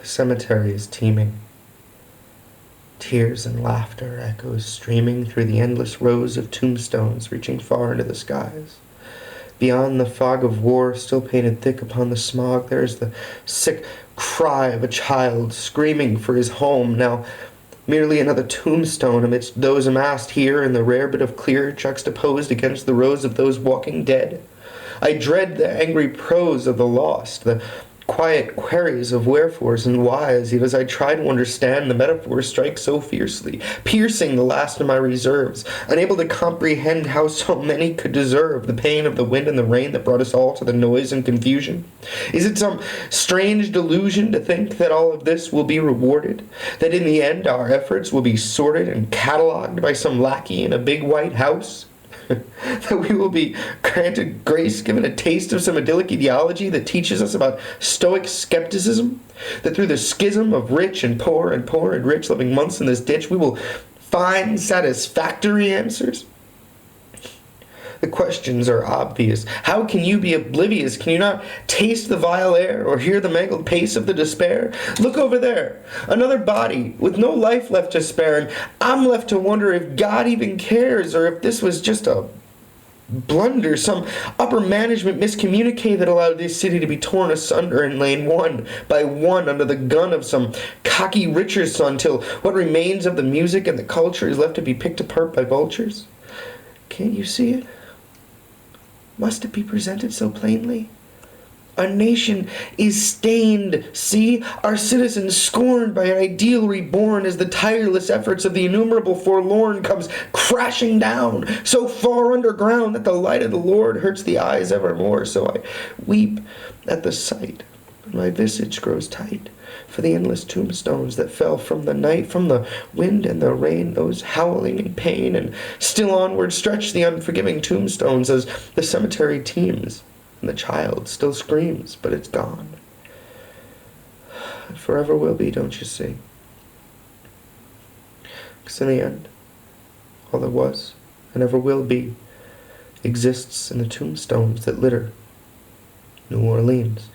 The cemetery is teeming. Tears and laughter echoes streaming through the endless rows of tombstones reaching far into the skies. Beyond the fog of war still painted thick upon the smog, there is the sick cry of a child screaming for his home, now merely another tombstone amidst those amassed here in the rare bit of clear juxtaposed against the rows of those walking dead. I dread the angry prose of the lost, the quiet queries of wherefores and whys, yet as I try to understand, the metaphors strike so fiercely, piercing the last of my reserves, unable to comprehend how so many could deserve the pain of the wind and the rain that brought us all to the noise and confusion. Is it some strange delusion to think that all of this will be rewarded, that in the end our efforts will be sorted and catalogued by some lackey in a big white house? That we will be granted grace, given a taste of some idyllic ideology that teaches us about stoic skepticism? That through the schism of rich and poor and rich living months in this ditch, we will find satisfactory answers? The questions are obvious. How can you be oblivious? Can you not taste the vile air or hear the mangled pace of the despair? Look over there. Another body with no life left to spare, and I'm left to wonder if God even cares, or if this was just a blunder, some upper management miscommunique that allowed this city to be torn asunder and laid one by one under the gun of some cocky richer's son, till what remains of the music and the culture is left to be picked apart by vultures. Can't you see it? Must it be presented so plainly? Our nation is stained, see? Our citizens scorned by an ideal reborn as the tireless efforts of the innumerable forlorn comes crashing down, so far underground that the light of the Lord hurts the eyes evermore. So I weep at the sight, and my visage grows tight, for the endless tombstones that fell from the night, from the wind and the rain, those howling in pain, and still onward stretch the unforgiving tombstones as the cemetery teems, and the child still screams, but it's gone. It forever will be, don't you see? Because in the end, all there was, and ever will be, exists in the tombstones that litter New Orleans.